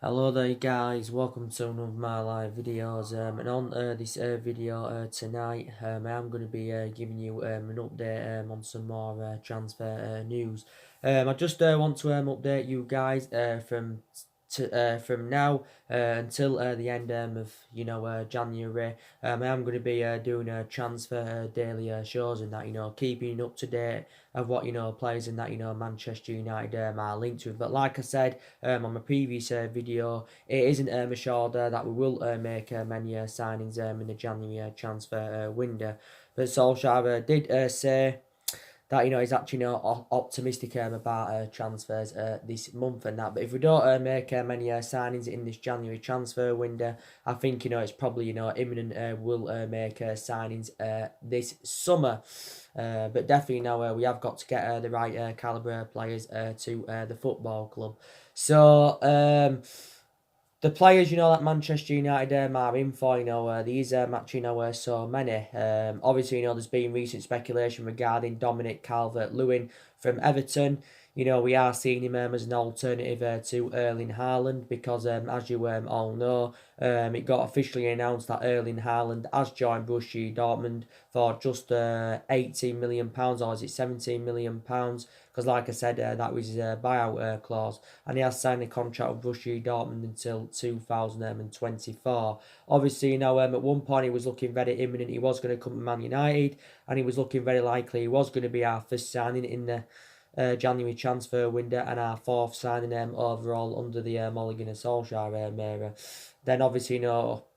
Hello there guys, welcome to one of my live videos and on this video tonight I am going to be giving you an update on some more transfer news. I just want to update you guys from now until the end of January. I am going to be doing transfer daily shows and that, keeping up to date of what players in that Manchester United are linked with. But like I said on my previous video, it isn't assured that we will make many signings in the January transfer window. But Solskjaer did say that he's actually optimistic about transfers this month and that. But if we don't make many signings in this January transfer window, I think it's probably imminent we'll make signings this summer. But definitely now we have got to get the right calibre players to the football club. So the players, that Manchester United are in for, these matching, so many. Obviously, there's been recent speculation regarding Dominic Calvert-Lewin from Everton. We are seeing him as an alternative to Erling Haaland because, as you all know, it got officially announced that Erling Haaland has joined Borussia Dortmund for just £18 million, or is it £17 million? Because, like I said, that was his buyout clause, and he has signed a contract with Borussia Dortmund until 2024. Obviously, at one point he was looking very imminent. He was going to come to Man United, and he was looking very likely he was going to be our first signing in the January transfer window and our fourth signing overall under the Mulligan and Solskjaer era. Then obviously,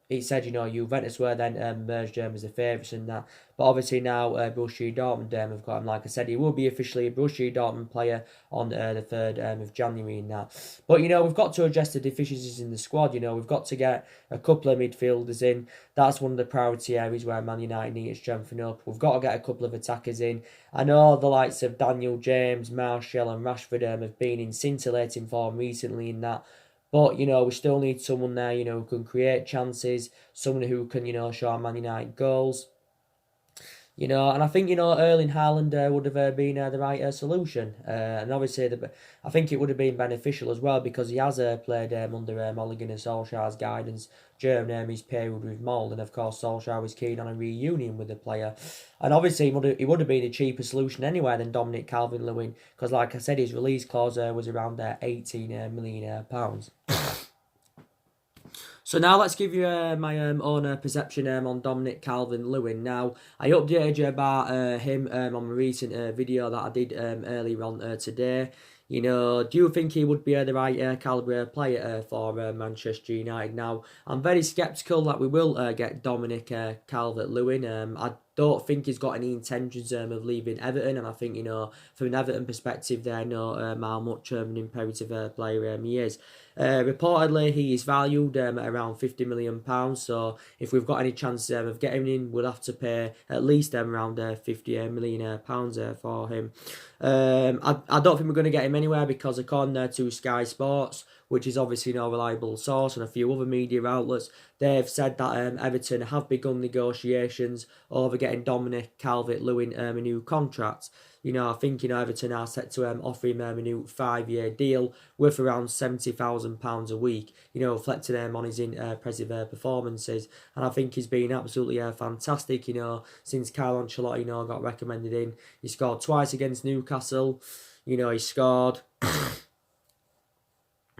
it said, Juventus were then merged as the favourites and that. But obviously now Borussia Dortmund have got him. Like I said, he will be officially a Borussia Dortmund player on the 3rd of January and that. But, we've got to address the deficiencies in the squad. We've got to get a couple of midfielders in. That's one of the priority areas where Man United need to strengthen up. We've got to get a couple of attackers in. I know the likes of Daniel James, Martial and Rashford have been in scintillating form recently in that. But, we still need someone there, who can create chances, someone who can, show Man United goals. And I think, Erling Haaland would have been the right solution. And obviously, I think it would have been beneficial as well because he has played under Mulligan and Solskjaer's guidance during his period with Mould. And of course, Solskjaer was keen on a reunion with the player. And obviously, it would have been a cheaper solution anyway than Dominic Calvert-Lewin because, like I said, his release clause was around £18 million. So now let's give you my own perception on Dominic Calvert-Lewin. Now, I updated you about him on my recent video that I did earlier on today. Do you think he would be the right calibre player for Manchester United? Now, I'm very sceptical that we will get Dominic Calvert-Lewin. I don't think he's got any intentions of leaving Everton, and I think, from an Everton perspective, they know how much an imperative player he is. Reportedly, he is valued at around £50 million, so if we've got any chance of getting him in, we'll have to pay at least around £50 million for him. I don't think we're going to get him anywhere because according to Sky Sports, which is obviously no reliable source, and a few other media outlets, they've said that Everton have begun negotiations over getting Dominic Calvert-Lewin a new contract. I think Everton are set to offer him a new 5-year deal worth around £70,000 a week, reflecting on his impressive performances. And I think he's been absolutely fantastic, since Carlo Ancelotti, got recommended in. He scored twice against Newcastle, he scored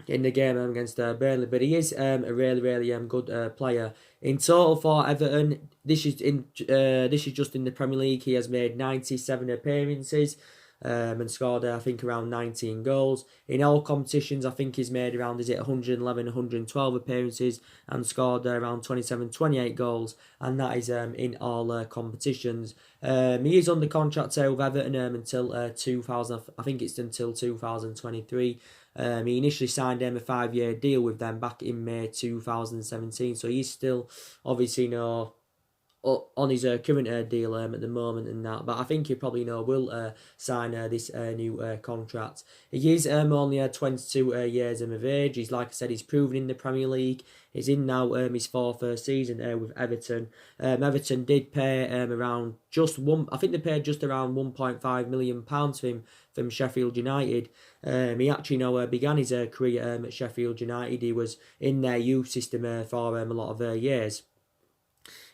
in the game against Burnley, but he is a really, really good player. In total for Everton, this is just in the Premier League. He has made 97 appearances and scored, I think, around 19 goals. In all competitions, I think he's made around 111, 112 appearances and scored around 27, 28 goals, and that is in all competitions. He is under contract with Everton until 2000. I think it's until 2023. He initially signed a 5-year deal with them back in May 2017, so he's still obviously on his current deal at the moment and that, but I think he probably will sign this new contract. He is only 22 years of age. He's, like I said, he's proven in the Premier League. He's in now his 4th season with Everton. Everton did pay around I think they paid just around £1.5 million for him from Sheffield United. He actually began his career at Sheffield United. He was in their youth system for a lot of years.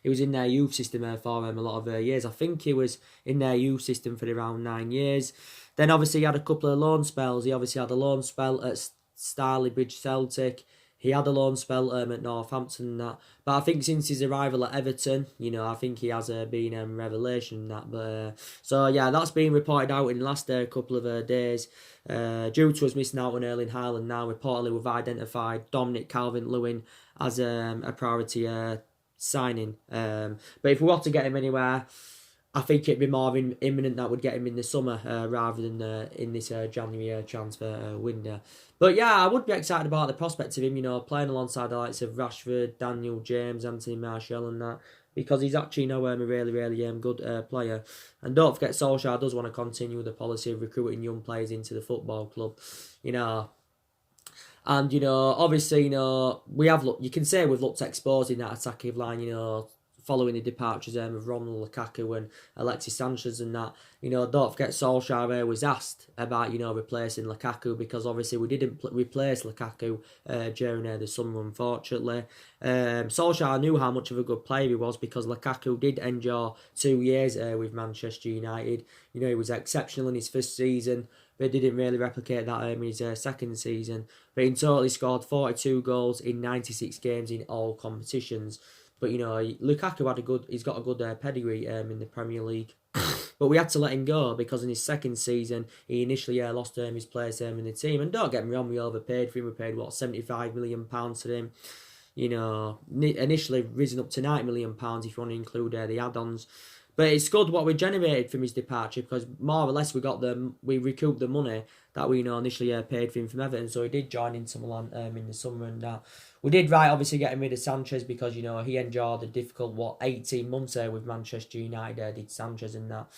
He was in their youth system for a lot of years. I think he was in their youth system for around 9 years. Then obviously he had a couple of loan spells. He obviously had a loan spell at Bridge Celtic. He had a loan spell at Northampton and that. But I think since his arrival at Everton, I think he has been a revelation and that. But so yeah, that's been reported out in the last couple of days. Due to us missing out on Erling Haaland now, reportedly we've identified Dominic Calvert-Lewin as a priority signing. But if we want to get him anywhere, I think it'd be more imminent that would get him in the summer rather than in this January transfer window. But yeah, I would be excited about the prospect of him, playing alongside the likes of Rashford, Daniel James, Anthony Martial and that, because he's actually a really, really good player. And don't forget, Solskjaer does want to continue the policy of recruiting young players into the football club, And, obviously, we have looked, you can say we've looked exposing that attacking line, following the departures of Romelu Lukaku and Alexis Sanchez and that. Don't forget Solskjaer was asked about, replacing Lukaku, because obviously we didn't replace Lukaku during the summer, unfortunately. Solskjaer knew how much of a good player he was, because Lukaku did endure 2 years with Manchester United. He was exceptional in his first season, but didn't really replicate that in his second season. But in total, he scored 42 goals in 96 games in all competitions. But Lukaku he's got a good pedigree in the Premier League. But we had to let him go because in his second season he initially lost his place in the team. And don't get me wrong, we overpaid for him. We paid £75 million for him. Initially risen up to £90 million if you want to include the add-ons. But it's good what we generated from his departure, because more or less we recouped the money that we initially paid for him from Everton. So he did join Inter Milan in the summer and that. We did right, obviously, getting rid of Sanchez, because he endured a difficult 18 months with Manchester United. Did Sanchez and that.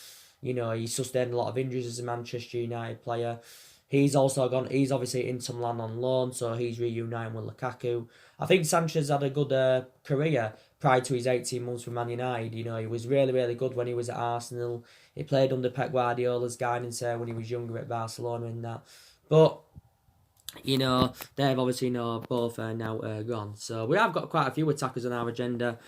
He sustained a lot of injuries as a Manchester United player. He's obviously Inter Milan on loan, so he's reuniting with Lukaku. I think Sanchez had a good career prior to his 18 months for Man United. He was really, really good when he was at Arsenal. He played under Pep Guardiola's guidance when he was younger at Barcelona and that. But, they've obviously both now gone. So we have got quite a few attackers on our agenda.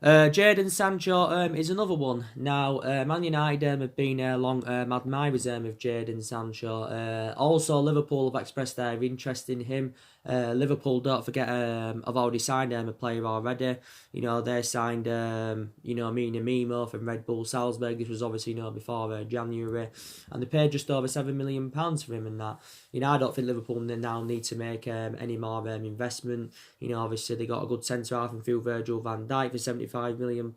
Jadon Sancho is another one. Now, Man United have been long admirers of Jadon Sancho. Also, Liverpool have expressed their interest in him. Liverpool, don't forget, have already signed a player already. They signed, Mina Mimo from Red Bull Salzburg. This was obviously, before January. And they paid just over £7 million for him and that. I don't think Liverpool now need to make any more investment. Obviously, they got a good centre-half and through Virgil van Dijk for £75 million.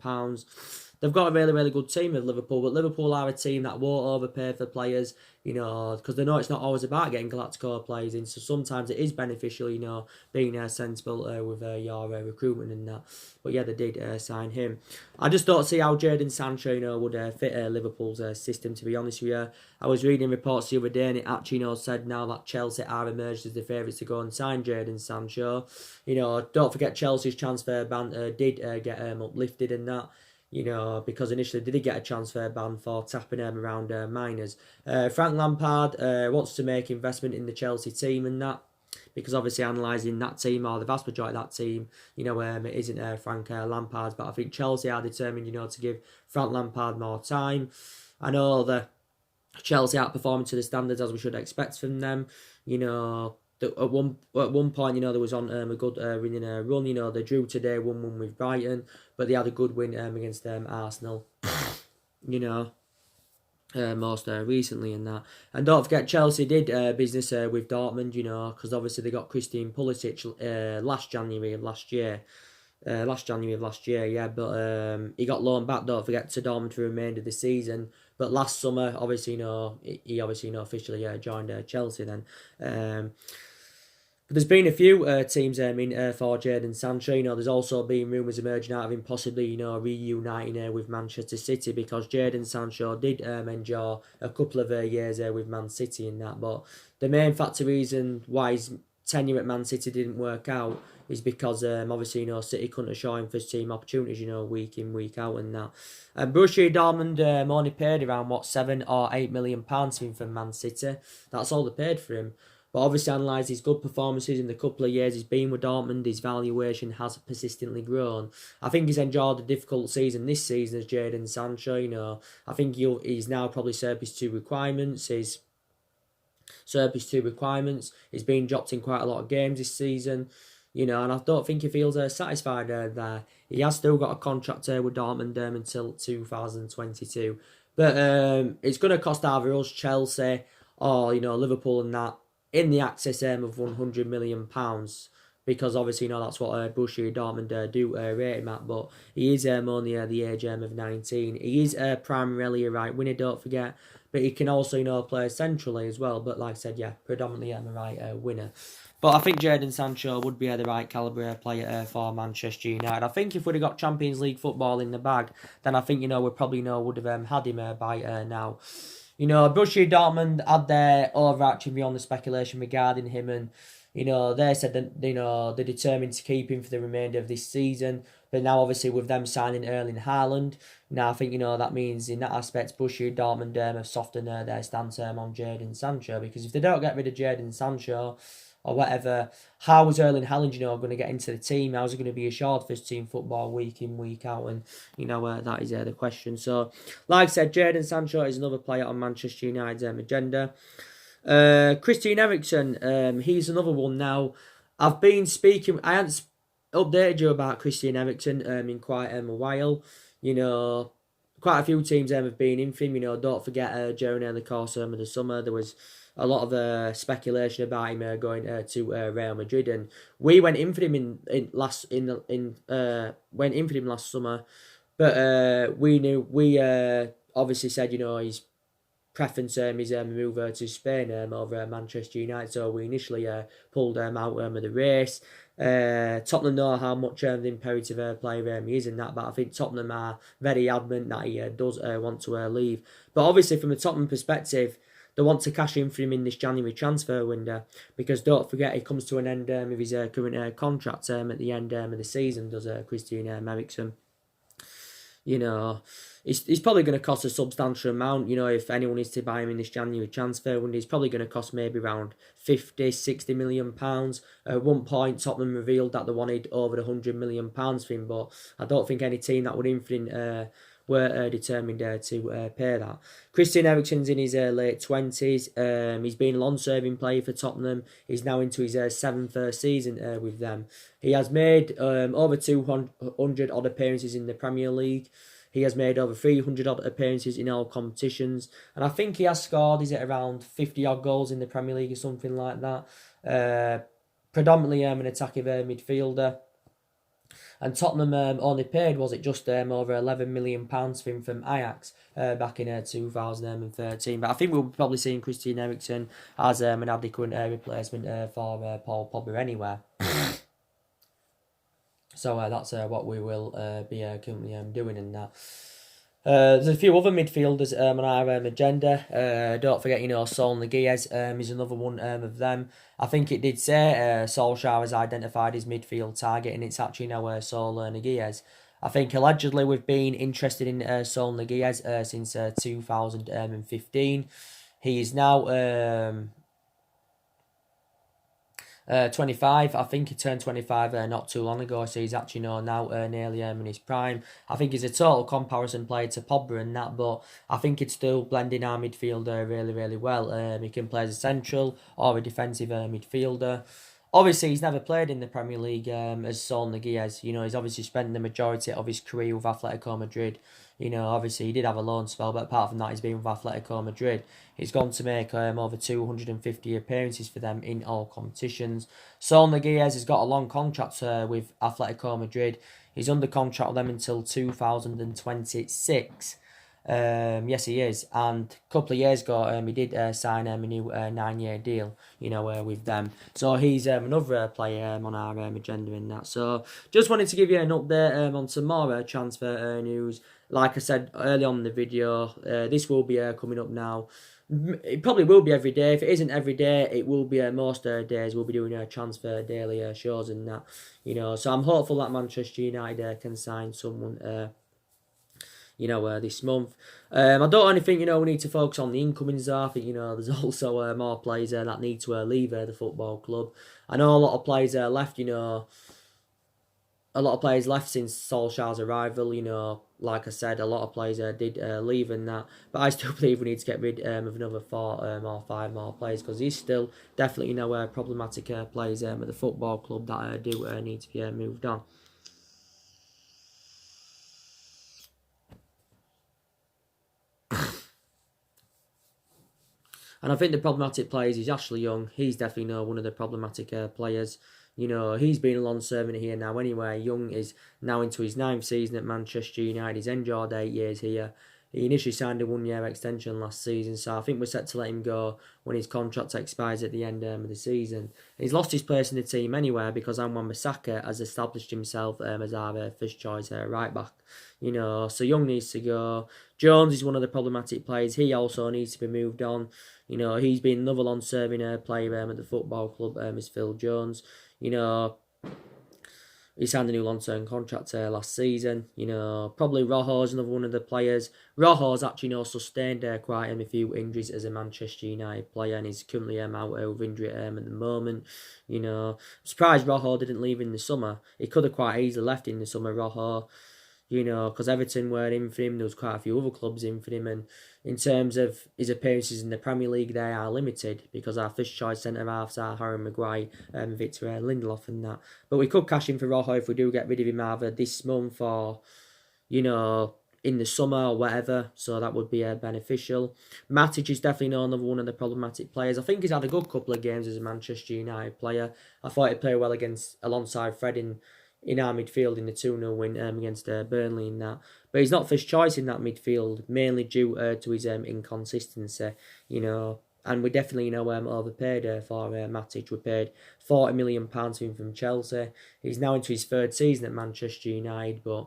They've got a really, really good team of Liverpool, but Liverpool are a team that won't overpay for players, because they know it's not always about getting Galactico players in, so sometimes it is beneficial, being sensible with your recruitment and that. But yeah, they did sign him. I just don't see how Jadon Sancho, would fit Liverpool's system, to be honest with you. I was reading reports the other day, and it actually, said now that Chelsea are emerged as the favourites to go and sign Jadon Sancho. Don't forget Chelsea's transfer ban did get uplifted and that. Because initially they did get a transfer ban for tapping around minors. Frank Lampard wants to make investment in the Chelsea team and that, because obviously analysing that team, or the vast majority of that team, it isn't Frank Lampard's, but I think Chelsea are determined, to give Frank Lampard more time. I know that Chelsea aren't performing to the standards as we should expect from them. At one point, there was on a good winning run. They drew today 1-1 with Brighton, but they had a good win against Arsenal. Most recently in that. And don't forget, Chelsea did business with Dortmund, because obviously they got Christian Pulisic last January of last year. But he got loaned back, don't forget, to Dortmund for the remainder of the season. But last summer, obviously, he officially joined Chelsea then. But there's been a few teams for Jadon Sancho. There's also been rumours emerging out of him possibly, reuniting with Manchester City, because Jadon Sancho did endure a couple of years with Man City in that. But the main factor reason why he's tenure at Man City didn't work out is because obviously City couldn't assure him first team opportunities week in week out and that. And Borussia Dortmund only paid around £7 or £8 million for him from Man City. That's all they paid for him. But obviously, analyse his good performances in the couple of years he's been with Dortmund, his valuation has persistently grown. I think he's enjoyed a difficult season this season as Jadon Sancho. I think he's now probably served his two requirements. He's been dropped in quite a lot of games this season. And I don't think he feels satisfied there. He has still got a contract with Dortmund until 2022. But it's going to cost either us, Chelsea, or Liverpool and that in the excess of £100 million. Because obviously, that's what Borussia Dortmund do rate him at. But he is only the age of 19. He is primarily a right winger, don't forget. But he can also, play centrally as well. But like I said, predominantly a right winner. But I think Jadon Sancho would be the right calibre player for Manchester United. I think if we'd have got Champions League football in the bag, then I think, we probably would have had him by now. Borussia Dortmund had their overarching view on the speculation regarding him, and they said that they're determined to keep him for the remainder of this season. But now, obviously, with them signing Erling Haaland, now I think that means in that aspect, Borussia Dortmund have softened their stance on Jadon Sancho, because if they don't get rid of Jadon Sancho or whatever, how is Erling Haaland, going to get into the team? How's he going to be assured first team football week in, week out? And, that is the question. So, like I said, Jadon Sancho is another player on Manchester United's agenda. Christian Eriksen, he's another one now. I've been speaking, I haven't updated you about Christian Eriksen in quite a while. Quite a few teams have been in for him. Don't forget during the course of the summer, there was a lot of speculation about him going to Real Madrid, and we went in for him last summer, but we obviously said his preference is move to Spain over Manchester United, so we initially pulled out of the race. Tottenham know how much the imperative player he is in that, but I think Tottenham are very adamant that he does want to leave. But obviously, from a Tottenham perspective, they want to cash in for him in this January transfer window, because don't forget he comes to an end of his current contract at the end of the season, does Christian Eriksen. He's probably going to cost a substantial amount. If anyone is to buy him in this January transfer window, he's probably going to cost maybe around 50-60 million pounds. At one point, Tottenham revealed that they wanted over £100 million for him, but I don't think any team that would in for him were determined to pay that. Christian Eriksen's in his late 20s. He's been a long-serving player for Tottenham. He's now into his 7th season with them. He has made over 200 odd appearances in the Premier League. He has made over 300 odd appearances in all competitions. And I think he has scored, is it around 50 odd goals in the Premier League or something like that. Predominantly an attacking midfielder. And Tottenham only paid, was it just over £11 million for him from Ajax back in 2013. But I think we'll be probably seeing Christian Eriksen as an adequate replacement for Paul Pogba anywhere. So that's what we will be currently doing in that. There's a few other midfielders on our agenda. Don't forget, Saul Niguez is another one of them. I think it did say Solskjaer has identified his midfield target, and it's actually now Saul Niguez. I think allegedly we've been interested in Saul Niguez since 2015. He is now 25. I think he turned 25 not too long ago, so he's actually now nearly in his prime. I think he's a total comparison player to Pogba and that, but I think it's still blending our midfield really, really well. He can play as a central or a defensive midfielder. Obviously, he's never played in the Premier League as Saul Niguez. He's obviously spent the majority of his career with Atletico Madrid. Obviously, he did have a loan spell, but apart from that, he's been with Atletico Madrid. He's gone to make over 250 appearances for them in all competitions. Saul Niguez has got a long contract with Atletico Madrid. He's under contract with them until 2026. Yes, he is. And a couple of years ago, he did sign a new 9-year deal, with them. So he's another player on our agenda in that. So just wanted to give you an update on some more transfer news. Like I said early on in the video, this will be coming up now. It probably will be every day. If it isn't every day, it will be most days. We'll be doing transfer daily shows and that, So I'm hopeful that Manchester United can sign someone, this month. I don't only think, we need to focus on the incomings though. I think, there's also more players that need to leave the football club. I know a lot of players left, a lot of players left since Solskjaer's arrival, like I said, a lot of players did leave and that. But I still believe we need to get rid of another 4 or 5 more players because he's still definitely, problematic players at the football club that do need to be moved on. And I think the problematic players is Ashley Young. He's definitely one of the problematic players. He's been a long servant here now anyway. Young is now into his 9th season at Manchester United. He's enjoyed 8 years here. He initially signed a 1-year extension last season, so I think we're set to let him go when his contract expires at the end of the season. He's lost his place in the team anyway because Wan-Bissaka has established himself as our first choice right back. So Young needs to go. Jones is one of the problematic players. He also needs to be moved on. He's been another long-serving player at the football club, is Phil Jones. He signed a new long-term contract last season. Probably Rojo's another one of the players. Rojo's actually sustained quite a few injuries as a Manchester United player, and he's currently out with injury at the moment. I'm surprised Rojo didn't leave in the summer. He could have quite easily left in the summer, Rojo. Because Everton were in for him. There was quite a few other clubs in for him. And in terms of his appearances in the Premier League, they are limited because our first choice centre-halves are Harry Maguire and Victor Lindelof and that. But we could cash in for Rojo if we do get rid of him either this month or, in the summer or whatever. So that would be beneficial. Matic is definitely another one of the problematic players. I think he's had a good couple of games as a Manchester United player. I thought he'd play well alongside Fred in our midfield in the 2-0 win against Burnley and that. But he's not first choice in that midfield, mainly due to his inconsistency, And we definitely, overpaid for Matic. We paid £40 million to him from Chelsea. He's now into his 3rd season at Manchester United, but,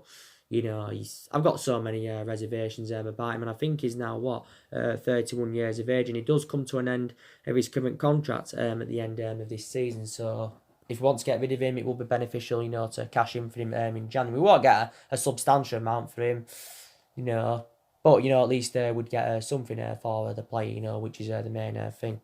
I've got so many reservations about him, and I think he's now, 31 years of age, and he does come to an end of his current contract at the end of this season, so if we want to get rid of him, it will be beneficial, to cash in for him in January. We won't get a substantial amount for him, but, at least we'd get something for the player, which is the main thing.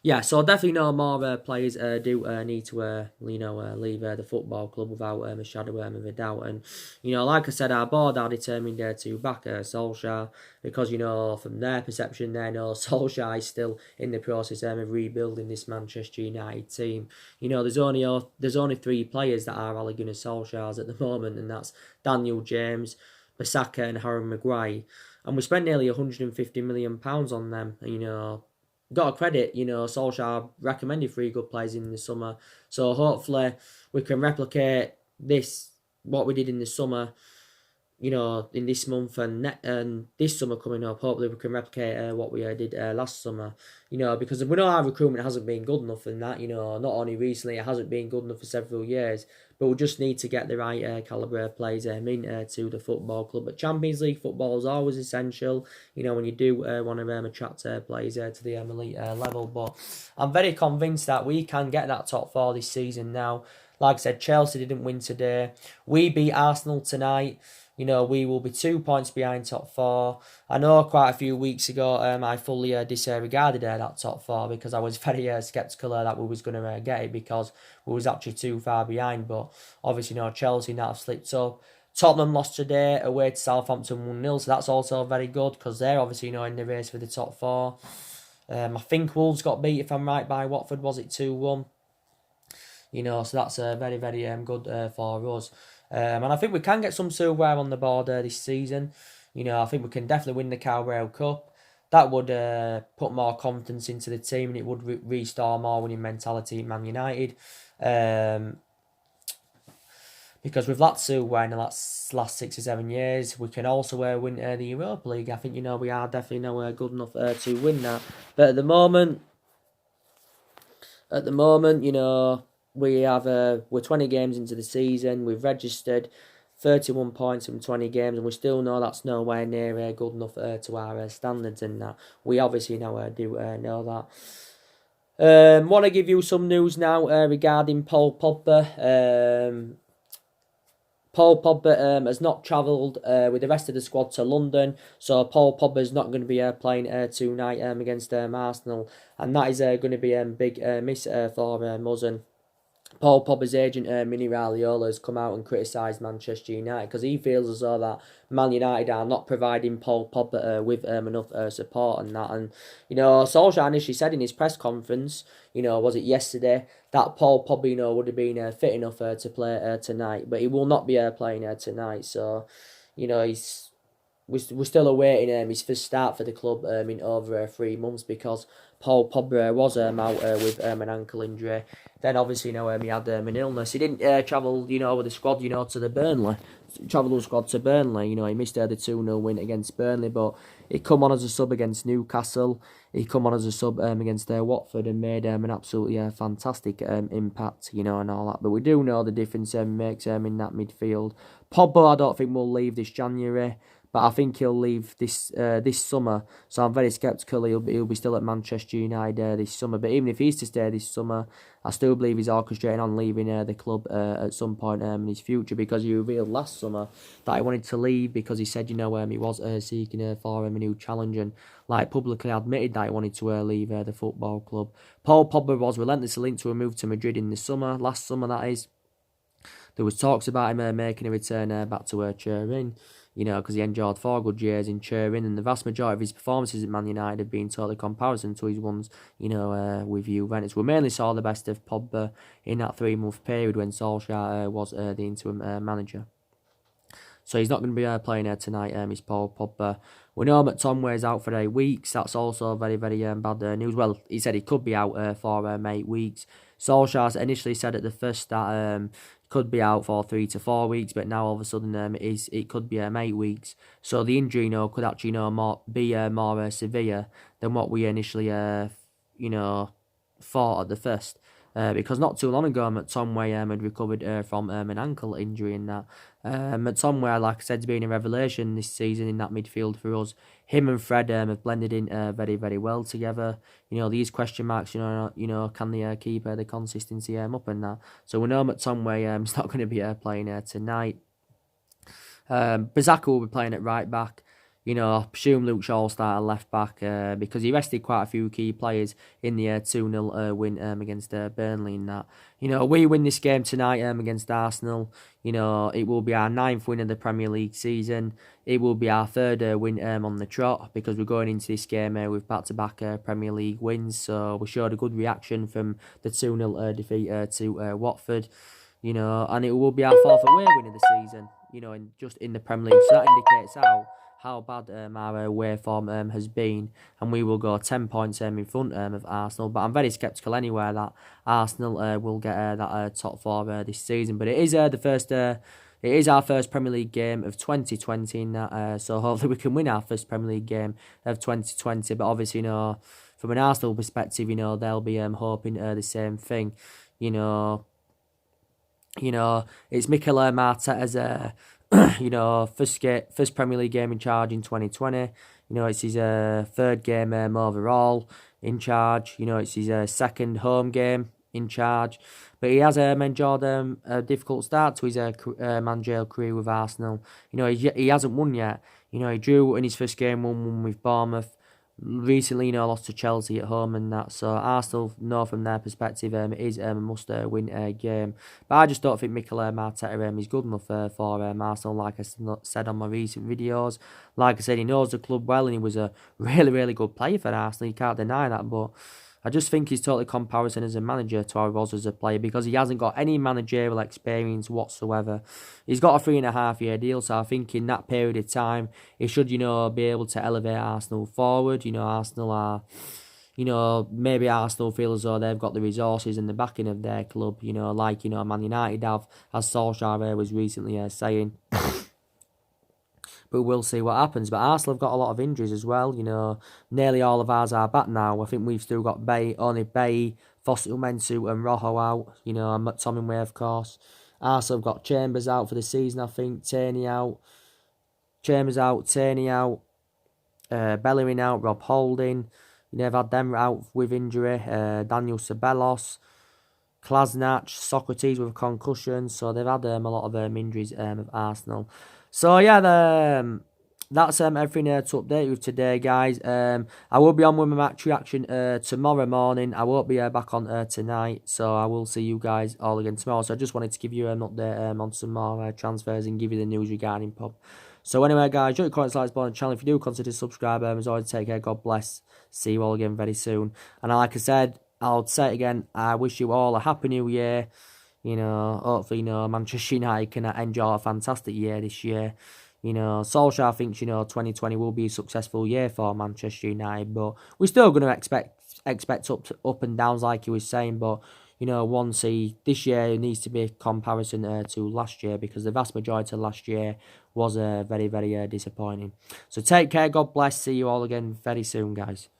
Yeah, so definitely more players do need to, leave the football club without a shadow of a doubt. And, like I said, our board are determined to back Solskjaer because, from their perception, they know Solskjaer is still in the process of rebuilding this Manchester United team. There's only 3 players that are Ole Gunnar Solskjaer's at the moment, and that's Daniel James, Bissaka and Harry Maguire. And we spent nearly £150 million on them, got to credit, Solskjaer recommended 3 good players in the summer. So hopefully we can replicate what we did in the summer, in this month and this summer coming up. Hopefully we can replicate what we did last summer, because we know our recruitment hasn't been good enough and that, not only recently, it hasn't been good enough for several years. But we just need to get the right calibre of players into the football club. But Champions League football is always essential, when you do want to attract players to the elite level. But I'm very convinced that we can get that top 4 this season now. Like I said, Chelsea didn't win today. We beat Arsenal tonight. We will be 2 points behind top 4. I know quite a few weeks ago I fully disregarded that top 4 because I was very sceptical that we was going to get it because we was actually too far behind. But obviously, Chelsea now have slipped up. Tottenham lost today away to Southampton 1-0, so that's also very good because they're obviously in the race for the top 4. I think Wolves got beat, if I'm right, by Watford. Was it 2-1? So that's very, very good for us. And I think we can get some silverware on the board this season. I think we can definitely win the Carabao Cup. That would put more confidence into the team and it would restore more winning mentality at Man United. Because with that silverware in the last 6 or 7 years, we can also win the Europa League. I think, we are definitely good enough to win that. But at the moment, we're 20 games into the season. We've registered 31 points from 20 games, and we still know that's nowhere near good enough to our standards, and that we obviously do know that. Want to give you some news now regarding Paul Pogba. Paul Pogba has not travelled with the rest of the squad to London, so Paul Pogba is not going to be playing tonight against Arsenal, and that is going to be a big miss for us. And Paul Pogba's agent, Mini Raiola, has come out and criticised Manchester United because he feels as though that Man United are not providing Paul Pogba with enough support and that. And, Solskjaer initially said in his press conference, was it yesterday, that Paul Pogba, would have been fit enough to play tonight. But he will not be playing tonight. So, we're still awaiting his first start for the club in over 3 months because Paul Pogba was out with an ankle injury. Then obviously, he had an illness. He didn't travel, with the squad, to the Burnley. Travel with the squad to Burnley. He missed the 2-0 win against Burnley, but he come on as a sub against Newcastle. He come on as a sub against Watford and made an absolutely fantastic impact, and all that. But we do know the difference makes in that midfield. Pogba, I don't think will leave this January. But I think he'll leave this summer, so I'm very sceptical he'll be still at Manchester United this summer. But even if he's to stay this summer, I still believe he's orchestrating on leaving the club at some point in his future, because he revealed last summer that he wanted to leave because he said, he was seeking for a new challenge, and publicly admitted that he wanted to leave the football club. Paul Pogba was relentlessly linked to a move to Madrid in the summer, last summer that is. There was talks about him making a return back to Turin, because he enjoyed 4 good years in Turin, and the vast majority of his performances at Man United have been totally comparison to his ones, with Juventus. We mainly saw the best of Pogba in that 3-month period when Solskjaer was the interim manager. So he's not going to be playing tonight, is Paul Pogba. We know McTominay is out for 8 weeks. That's also very, very bad news. Well, he said he could be out for 8 weeks. Solskjaer initially said at the first that could be out for 3 to 4 weeks, but now all of a sudden it could be 8 weeks. So the injury, could actually be more severe than what we initially thought at the first. Because not too long ago, McTominay had recovered from an ankle injury in that. McTominay, like I said, has been a revelation this season in that midfield for us. Him and Fred have blended in very, very well together. These question marks, can they keep the consistency up and that. So we know McTominay is not going to be playing tonight. Bazaka will be playing at right back. I presume Luke Shaw will start at left back because he rested quite a few key players in the 2-0 win against Burnley in that. We win this game tonight against Arsenal. It will be our 9th win of the Premier League season. It will be our 3rd win on the trot, because we're going into this game with back-to-back Premier League wins. So we showed a good reaction from the 2-0 defeat to Watford. And it will be our 4th away win of the season, in the Premier League. So that indicates how bad our away form has been, and we will go 10 points in front of Arsenal. But I'm very sceptical anyway that Arsenal will get that top 4 this season. But it is it is our first Premier League game of 2020 in that, so hopefully we can win our first Premier League game of 2020. But obviously, from an Arsenal perspective, they'll be hoping the same thing. It's Mikel Arteta's first Premier League game in charge in 2020. It's his 3rd game overall in charge. It's his 2nd home game in charge. But he has enjoyed a difficult start to his managerial career with Arsenal. He hasn't won yet. He drew in his first game, 1-1 with Bournemouth. Recently, lost to Chelsea at home and that. So Arsenal, from their perspective, it is a must-win game. But I just don't think Mikel Arteta is good enough for Arsenal, like I said on my recent videos. Like I said, he knows the club well, and he was a really, really good player for Arsenal. You can't deny that, but I just think he's totally comparison as a manager to how he was as a player, because he hasn't got any managerial experience whatsoever. He's got a 3.5-year deal, so I think in that period of time, he should, be able to elevate Arsenal forward. Arsenal are, maybe Arsenal feel as though they've got the resources and the backing of their club, like, Man United have, as Solskjaer was recently saying. But we'll see what happens. But Arsenal have got a lot of injuries as well. Nearly all of ours are back now. I think we've still got only Bay, Fosu Mensah and Rojo out. And McTominay, of course. Arsenal have got Chambers out for the season, I think. Tierney out. Chambers out. Tierney out. Bellerin out. Rob Holding. They've had them out with injury. Daniel Ceballos. Klasnach, Socrates with a concussion. So they've had a lot of injuries of Arsenal. So yeah, that's everything to update you with today, guys. I will be on with my match reaction tomorrow morning. I won't be back on tonight, so I will see you guys all again tomorrow. So I just wanted to give you an update on some more transfers and give you the news regarding Pub. So anyway, guys, drop your comments, like, on the channel. If you do, consider subscribing. As always, take care. God bless. See you all again very soon. And like I said, I'll say it again. I wish you all a happy new year. Hopefully, Manchester United can enjoy a fantastic year this year. Solskjaer thinks, 2020 will be a successful year for Manchester United, but we're still going to expect up and downs like he was saying, but, this year needs to be a comparison to last year, because the vast majority of last year was very, very disappointing. So take care, God bless, see you all again very soon, guys.